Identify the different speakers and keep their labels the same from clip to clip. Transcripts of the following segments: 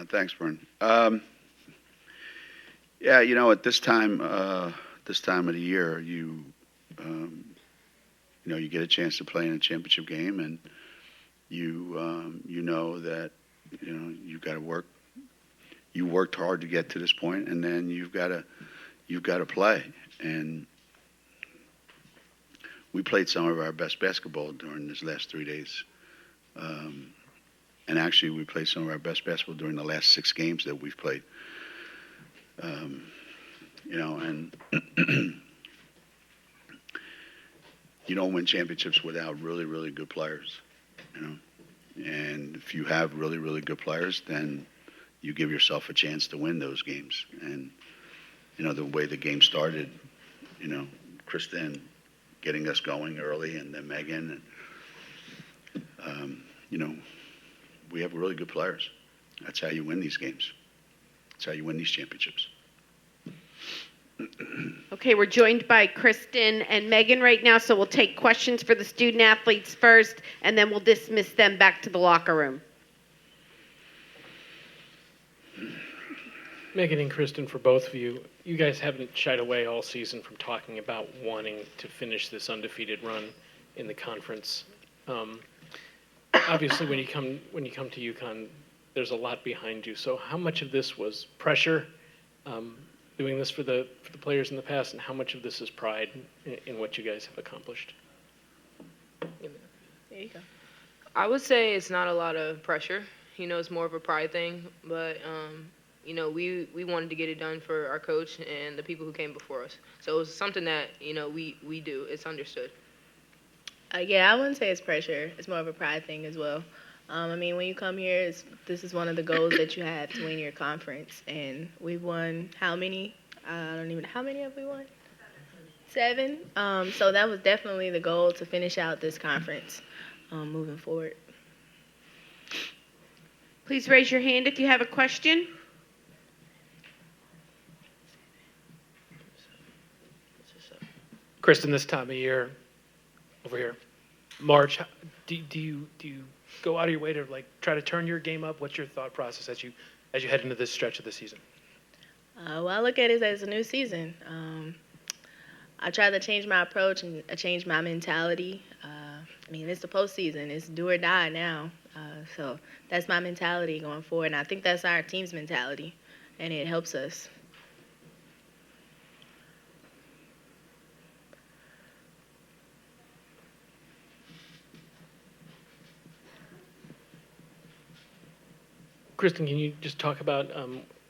Speaker 1: Thanks, Vern. Yeah, at this time of the year, you get a chance to play in a championship game, and you know that you've got to work. You worked hard to get to this point, and then you've got to play. And we played some of our best basketball during this last 3 days. And actually, we played some of our best basketball during the last 6 games that we've played. And you don't win championships without really, really good players. And if you have really, really good players, then you give yourself a chance to win those games. And the way the game started, Christyn getting us going early, and then Megan, and we have really good players. That's how you win these games. That's how you win these championships.
Speaker 2: Okay, we're joined by Christyn and Megan right now, so we'll take questions for the student athletes first, and then we'll dismiss them back to the locker room.
Speaker 3: Megan and Christyn, for both of you, you guys haven't shied away all season from talking about wanting to finish this undefeated run in the conference. Obviously, when you come to UConn, there's a lot behind you. So, how much of this was pressure, doing this for the players in the past, and how much of this is pride in what you guys have accomplished?
Speaker 4: There you go. I would say it's not a lot of pressure. It's more of a pride thing, but we wanted to get it done for our coach and the people who came before us. So it was something that we do. It's understood.
Speaker 5: Yeah, I wouldn't say it's pressure. It's more of a pride thing as well. When you come here, this is one of the goals that you have to win your conference. And we've won how many? How many have we won? 7. So that was definitely the goal, to finish out this conference moving forward.
Speaker 2: Please raise your hand if you have a question.
Speaker 3: Christyn, this time of year, over here, March, do you go out of your way to try to turn your game up? What's your thought process as you head into this stretch of the season?
Speaker 5: Well, I look at it as a new season. I try to change my approach and change my mentality. It's the postseason. It's do or die now. So that's my mentality going forward, and I think that's our team's mentality, and it helps us.
Speaker 3: Christyn, can you just talk about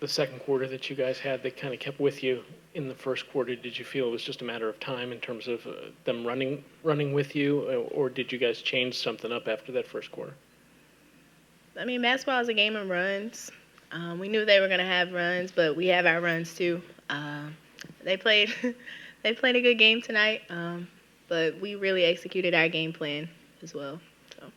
Speaker 3: the second quarter that you guys had that kind of kept with you in the first quarter? Did you feel it was just a matter of time in terms of them running with you, or did you guys change something up after that first quarter?
Speaker 5: Basketball is a game of runs. We knew they were going to have runs, but we have our runs too. They played a good game tonight, but we really executed our game plan as well. So.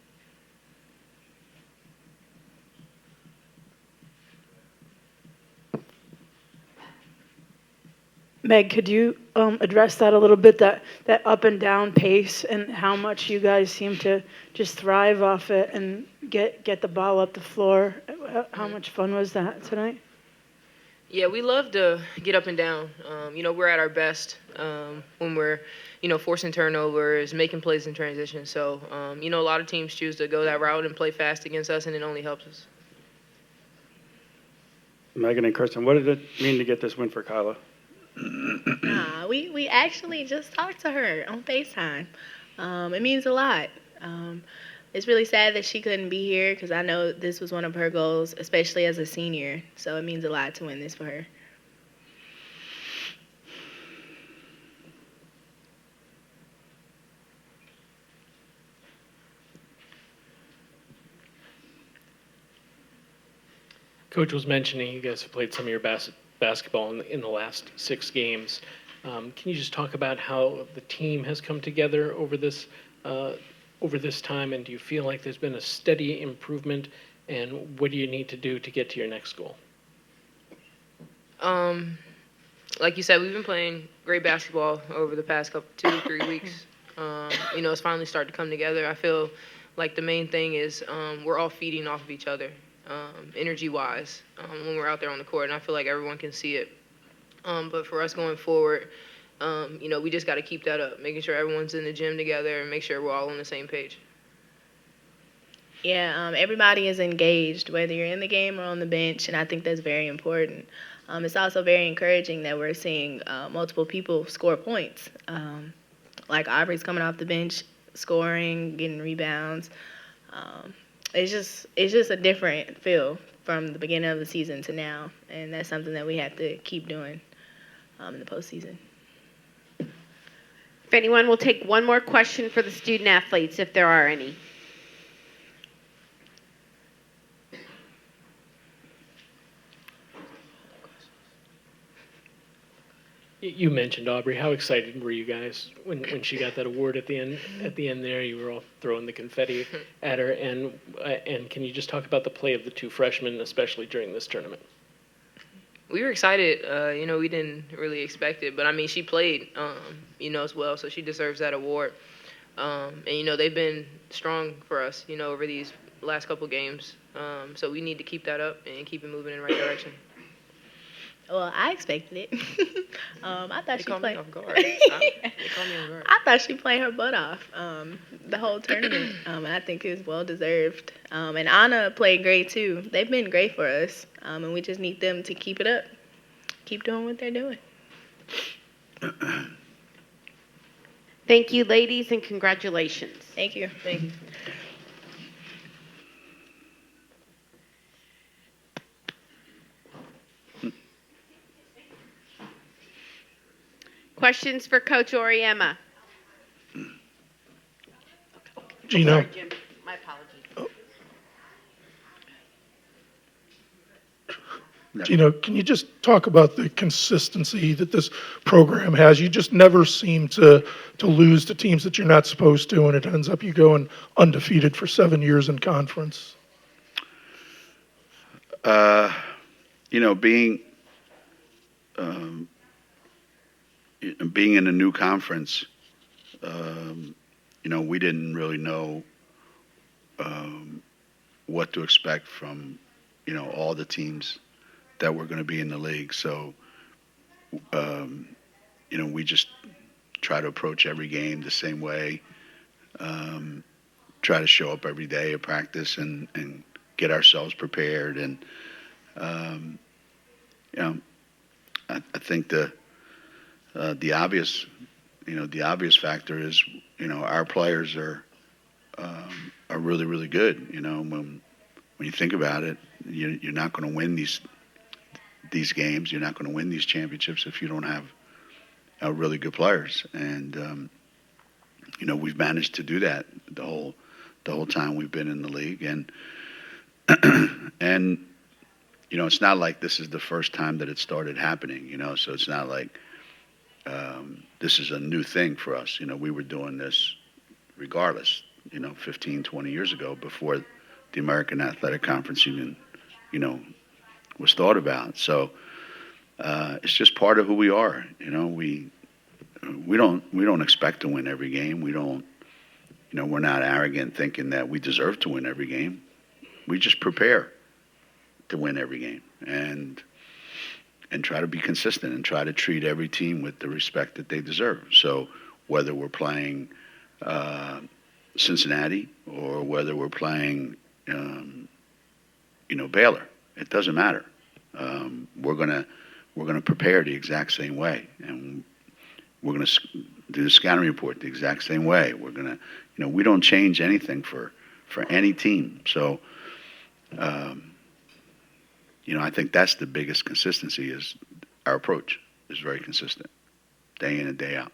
Speaker 6: Meg, could you address that a little bit, that up and down pace, and how much you guys seem to just thrive off it and get the ball up the floor? How much fun was that tonight?
Speaker 4: Yeah, we love to get up and down. We're at our best when we're, forcing turnovers, making plays in transition. So, a lot of teams choose to go that route and play fast against us, and it only helps us.
Speaker 7: Megan and Christyn, what did it mean to get this win for Kyla?
Speaker 5: We actually just talked to her on FaceTime. It means a lot. It's really sad that she couldn't be here, because I know this was one of her goals, especially as a senior. So it means a lot to win this for her.
Speaker 3: Coach was mentioning you guys have played some of your basketball in the last 6 games. Can you just talk about how the team has come together over this time, and do you feel like there's been a steady improvement, and what do you need to do to get to your next goal?
Speaker 4: Like you said, we've been playing great basketball over the past 2 to 3 weeks. It's finally started to come together. I feel like the main thing is we're all feeding off of each other. energy-wise, when we're out there on the court, and I feel like everyone can see it. But for us going forward, we just got to keep that up, making sure everyone's in the gym together and make sure we're all on the same page.
Speaker 5: Yeah, everybody is engaged, whether you're in the game or on the bench, and I think that's very important. It's also very encouraging that we're seeing multiple people score points. Like Aubrey's coming off the bench, scoring, getting rebounds. It's just a different feel from the beginning of the season to now, and that's something that we have to keep doing in the postseason.
Speaker 2: If anyone will take one more question for the student athletes, if there are any.
Speaker 3: You mentioned Aubrey. How excited were you guys when she got that award at the end? At the end there, you were all throwing the confetti at her. And can you just talk about the play of the two freshmen, especially during this tournament?
Speaker 4: We were excited. We didn't really expect it, but I mean, she played, as well, so she deserves that award. And they've been strong for us, over these last couple games. So we need to keep that up and keep it moving in the right direction.
Speaker 5: Well, I expected it. I thought she
Speaker 4: caught
Speaker 5: played.
Speaker 4: me off guard. They caught me off guard.
Speaker 5: I thought she played her butt off the whole tournament. I think it was well deserved. And Anna played great too. They've been great for us, and we just need them to keep it up, keep doing what they're doing.
Speaker 2: Thank you, ladies, and congratulations.
Speaker 5: Thank you. Thank you.
Speaker 2: Questions for Coach Auriemma?
Speaker 8: Geno.
Speaker 2: Sorry, Jim. My apologies.
Speaker 8: Geno, can you just talk about the consistency that this program has? You just never seem to lose to teams that you're not supposed to, and it ends up you going undefeated for 7 years in conference.
Speaker 1: Being in a new conference, we didn't really know what to expect from, all the teams that were going to be in the league. So, we just try to approach every game the same way, try to show up every day at practice and get ourselves prepared. And, I think the obvious factor is, our players are really, really good. When you think about it, you're not going to win these games. You're not going to win these championships if you don't have really good players. And we've managed to do that the whole time we've been in the league. And and it's not like this is the first time that it started happening. So it's not like this is a new thing for us. We were doing this regardless, 15, 20 years ago, before the American Athletic Conference even, was thought about. So it's just part of who we are. We don't expect to win every game. We don't, we're not arrogant thinking that we deserve to win every game. We just prepare to win every game and try to be consistent and try to treat every team with the respect that they deserve. So whether we're playing Cincinnati or whether we're playing, Baylor, it doesn't matter. We're gonna prepare the exact same way, and we're gonna do the scouting report the exact same way. We're gonna, we don't change anything for any team. So, I think that's the biggest consistency is our approach is very consistent, day in and day out.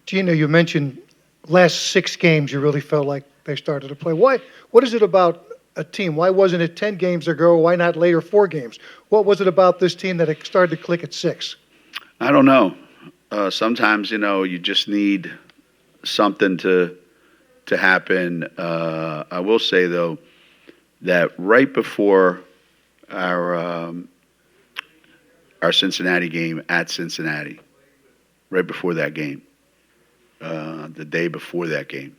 Speaker 9: Geno, you mentioned last 6 games you really felt like they started to play. Why? What is it about a team? Why wasn't it 10 games ago? Why not later 4 games? What was it about this team that it started to click at 6?
Speaker 1: I don't know. Sometimes, you just need something to happen. I will say, though, that right before our Cincinnati game at Cincinnati, right before that game, the day before that game,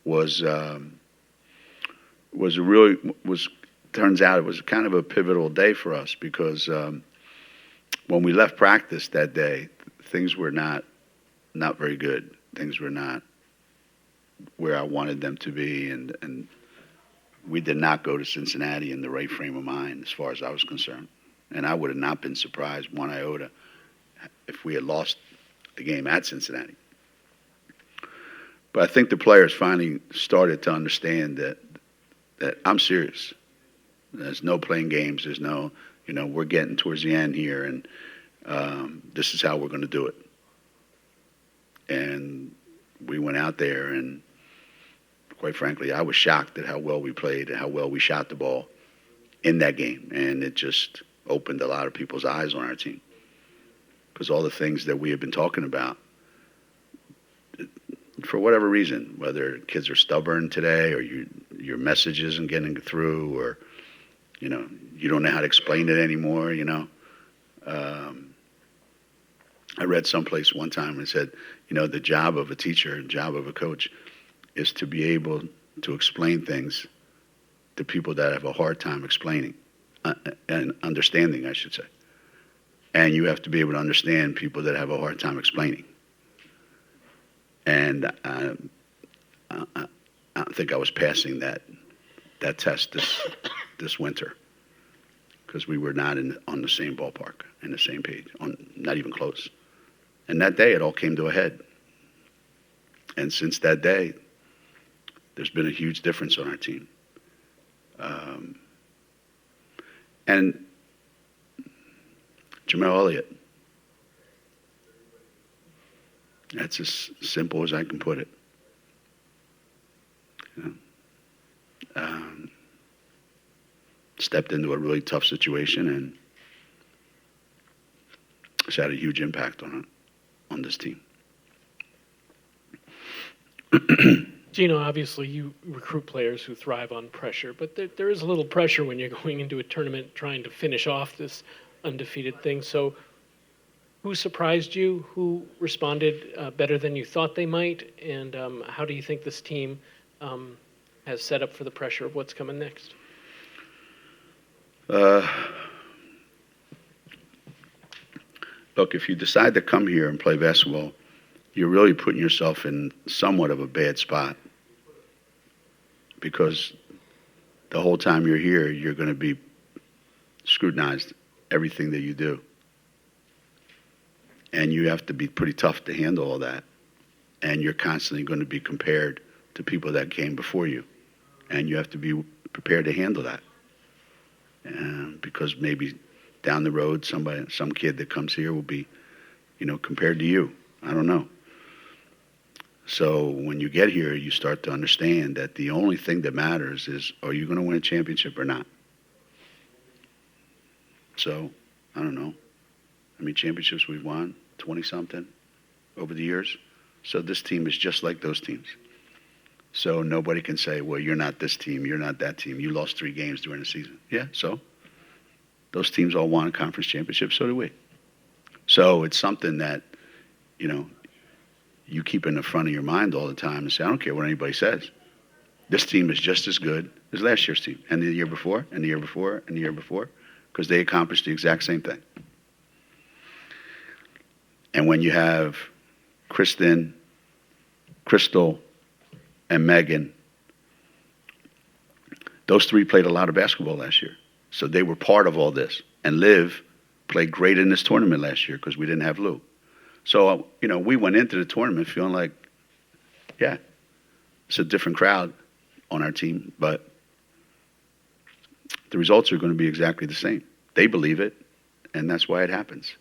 Speaker 1: was turns out it was kind of a pivotal day for us because when we left practice that day, things were not very good. Things were not where I wanted them to be, and we did not go to Cincinnati in the right frame of mind as far as I was concerned. And I would have not been surprised one iota if we had lost the game at Cincinnati. But I think the players finally started to understand that I'm serious. There's no playing games. There's no, we're getting towards the end here, and this is how we're going to do it. And we went out there, and quite frankly, I was shocked at how well we played and how well we shot the ball in that game. And it just opened a lot of people's eyes on our team. Because all the things that we have been talking about, for whatever reason, whether kids are stubborn today or your message isn't getting through or, you don't know how to explain it anymore, I read someplace one time and said, the job of a teacher, the job of a coach is to be able to explain things to people that have a hard time explaining and understanding, I should say. And you have to be able to understand people that have a hard time explaining. And I think I was passing that test this winter because we were not on the same ballpark, in the same page, not even close. And that day, it all came to a head. And since that day, there's been a huge difference on our team. And Jamel Elliott, that's as simple as I can put it. Stepped into a really tough situation and it's had a huge impact on this team.
Speaker 3: Geno, obviously you recruit players who thrive on pressure, but there is a little pressure when you're going into a tournament trying to finish off this undefeated thing. So who surprised you? Who responded better than you thought they might? And how do you think this team has set up for the pressure of what's coming next?
Speaker 1: Look, if you decide to come here and play basketball, you're really putting yourself in somewhat of a bad spot because the whole time you're here, you're going to be scrutinized, everything that you do. And you have to be pretty tough to handle all that. And you're constantly going to be compared to people that came before you. And you have to be prepared to handle that. Because maybe down the road, some kid that comes here will be, compared to you. I don't know. So when you get here, you start to understand that the only thing that matters is, are you going to win a championship or not? So, I don't know. How many championships we've won? 20-something over the years. So this team is just like those teams. So nobody can say, well, you're not this team, you're not that team. You lost 3 games during the season. Yeah, so those teams all won a conference championship, so do we. So it's something that, you keep in the front of your mind all the time and say, I don't care what anybody says. This team is just as good as last year's team, and the year before, and the year before, and the year before, because they accomplished the exact same thing. And when you have Kristen, Crystal, and Megan, those 3 played a lot of basketball last year. So they were part of all this. And Liv played great in this tournament last year because we didn't have Lou. So, we went into the tournament feeling like, yeah, it's a different crowd on our team, but the results are going to be exactly the same. They believe it, and that's why it happens.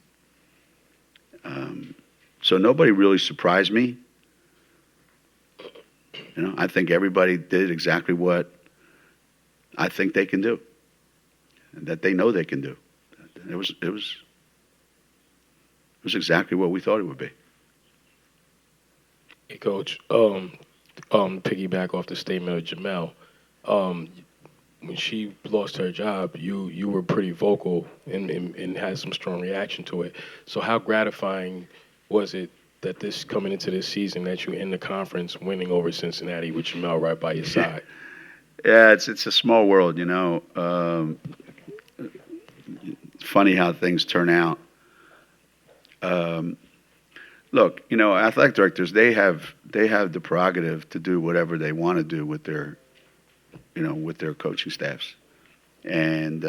Speaker 1: So nobody really surprised me. I think everybody did exactly what I think they can do, and that they know they can do. It was exactly what we thought it would be.
Speaker 10: Hey, Coach. Piggyback off the statement of Jamel. When she lost her job, you were pretty vocal and had some strong reaction to it. So how gratifying was it that this coming into this season that you end the conference winning over Cincinnati with Jamel right by your side?
Speaker 1: Yeah, it's a small world, you know. Funny how things turn out. Look, you know, athletic directors, they have the prerogative to do whatever they want to do with their, you know, with their coaching staffs. And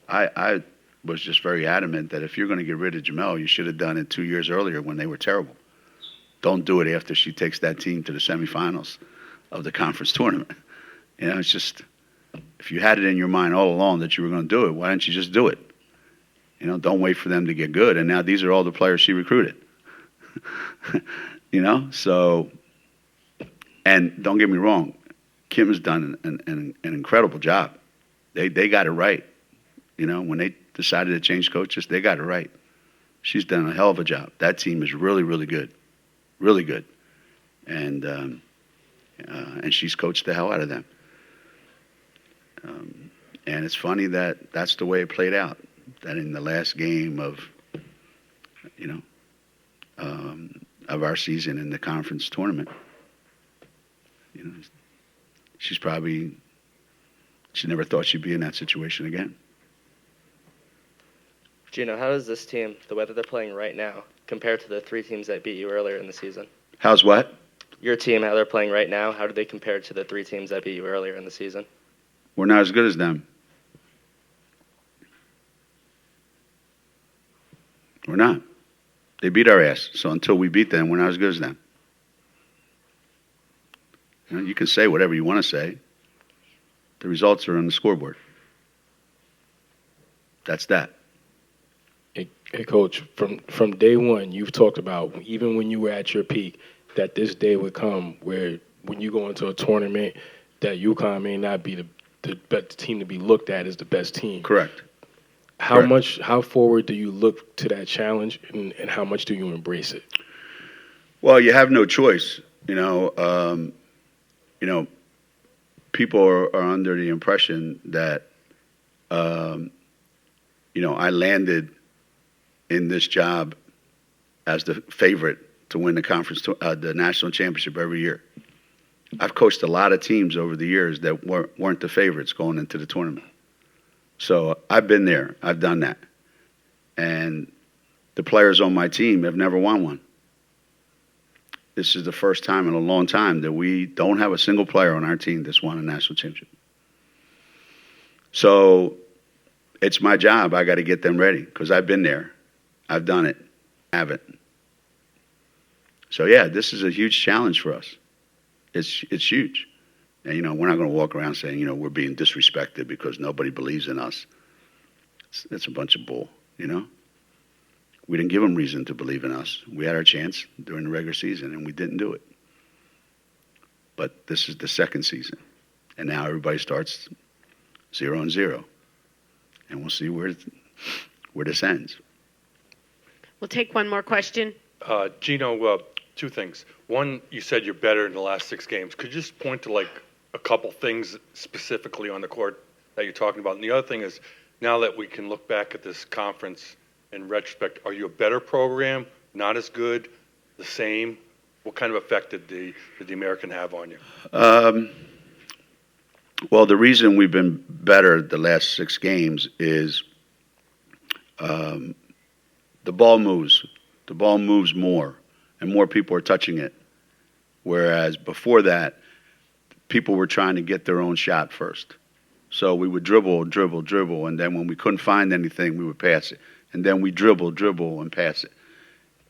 Speaker 1: I was just very adamant that if you're going to get rid of Jamel, you should have done it 2 years earlier when they were terrible. Don't do it after she takes that team to the semifinals of the conference tournament. You know, it's just, if you had it in your mind all along that you were going to do it, why didn't you just do it? You know, don't wait for them to get good. And now these are all the players she recruited. You know, so, and don't get me wrong, Kim has done an incredible job. They got it right. You know, when they decided to change coaches, they got it right. She's done a hell of a job. That team is really, really good. Really good. And she's coached the hell out of them. And it's funny that that's the way it played out. That in the last game of, you know, of our season in the conference tournament, you know, she never thought she'd be in that situation again.
Speaker 11: Geno, how does this team, the way that they're playing right now, compare to the 3 teams that beat you earlier in the season?
Speaker 1: How's what?
Speaker 11: Your team, how they're playing right now, how do they compare to the 3 teams that beat you earlier in the season?
Speaker 1: We're not as good as them. We're not. They beat our ass. So until we beat them, we're not as good as them. You know, you can say whatever you want to say. The results are on the scoreboard. That's that.
Speaker 10: Hey, Coach, from day one, you've talked about, even when you were at your peak, that this day would come where when you go into a tournament, that UConn may not be the best team to be looked at as the best team.
Speaker 1: Correct.
Speaker 10: How forward do you look to that challenge, and how much do you embrace it?
Speaker 1: Well, you have no choice. You know, people are under the impression that, you know, I landed in this job as the favorite to win the conference, the national championship every year. I've coached a lot of teams over the years that weren't the favorites going into the tournament. So I've been there. I've done that. And the players on my team have never won one. This is the first time in a long time that we don't have a single player on our team that's won a national championship. So it's my job. I got to get them ready because I've been there. I've done it. Haven't. So, yeah, this is a huge challenge for us. It's huge. And, you know, we're not going to walk around saying, you know, we're being disrespected because nobody believes in us. It's a bunch of bull, you know. We didn't give them reason to believe in us. We had our chance during the regular season, and we didn't do it. But this is the second season. And now everybody starts 0-0. And we'll see where this ends.
Speaker 2: We'll take one more question.
Speaker 12: Geno, 2 things. One, you said you're better in the last 6 games. Could you just point to, like, a couple things specifically on the court that you're talking about? And the other thing is, now that we can look back at this conference in retrospect, are you a better program, not as good, the same? What kind of effect did the American have on you?
Speaker 1: Well, the reason we've been better the last 6 games is the ball moves. The ball moves more, and more people are touching it. Whereas before that, people were trying to get their own shot first. So we would dribble, and then when we couldn't find anything, we would pass it. And then we dribble, and pass it.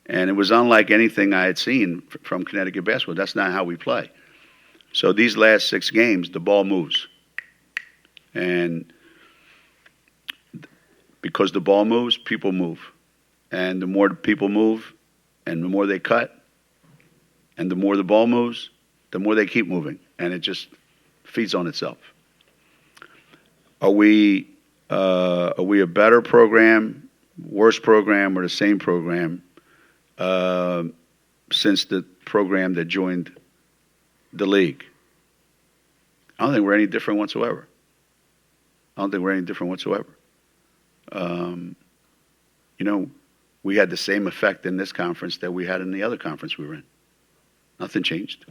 Speaker 1: And it was unlike anything I had seen from Connecticut basketball. That's not how we play. So these last 6 games, the ball moves. And because the ball moves, people move. And the more people move, and the more they cut, and the more the ball moves, the more they keep moving. And it just feeds on itself. Are we a better program, worse program, or the same program since the program that joined the league? I don't think we're any different whatsoever. You know, We had the same effect in this conference that we had in the other conference we were in. Nothing changed.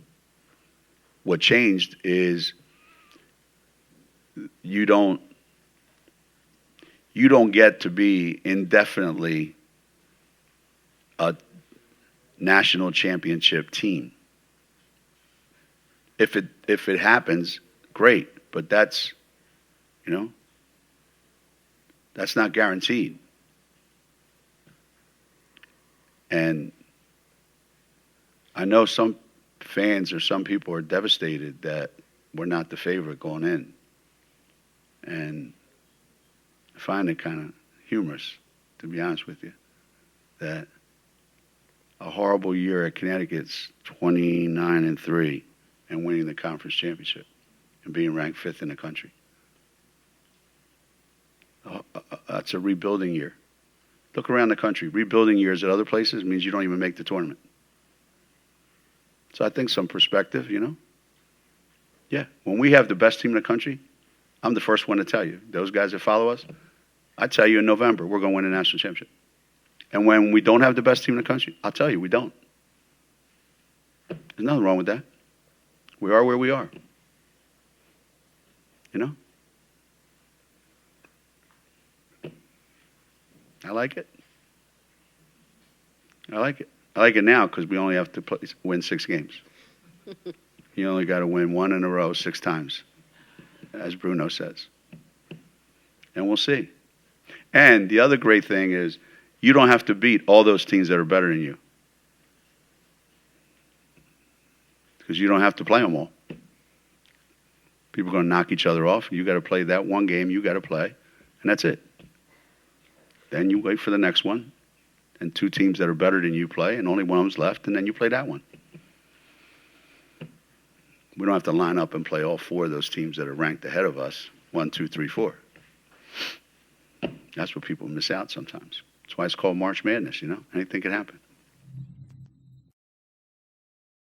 Speaker 1: What changed is you don't get to be indefinitely a national championship team. If it happens, great, but that's not guaranteed. And I know some fans or some people are devastated that we're not the favorite going in. And I find it kind of humorous, to be honest with you, that a horrible year at Connecticut's 29-3 and winning the conference championship and being ranked 5th in the country. That's a rebuilding year. Look around the country. Rebuilding years at other places means you don't even make the tournament. So I think some perspective, Yeah, when we have the best team in the country, I'm the first one to tell you. Those guys that follow us, I tell you in November, we're going to win a national championship. And when we don't have the best team in the country, I'll tell you, we don't. There's nothing wrong with that. We are where we are. I like it. I like it. I like it now because we only have to win 6 games. You only got to win 1 in a row 6 times, as Bruno says. And we'll see. And the other great thing is you don't have to beat all those teams that are better than you, because you don't have to play them all. People are going to knock each other off. You got to play that one game you got to play, and that's it. Then you wait for the next one, and 2 teams that are better than you play, and only one of them's left, and then you play that one. We don't have to line up and play all 4 of those teams that are ranked ahead of us, 1, 2, 3, 4. That's what people miss out sometimes. That's why it's called March Madness, Anything can happen.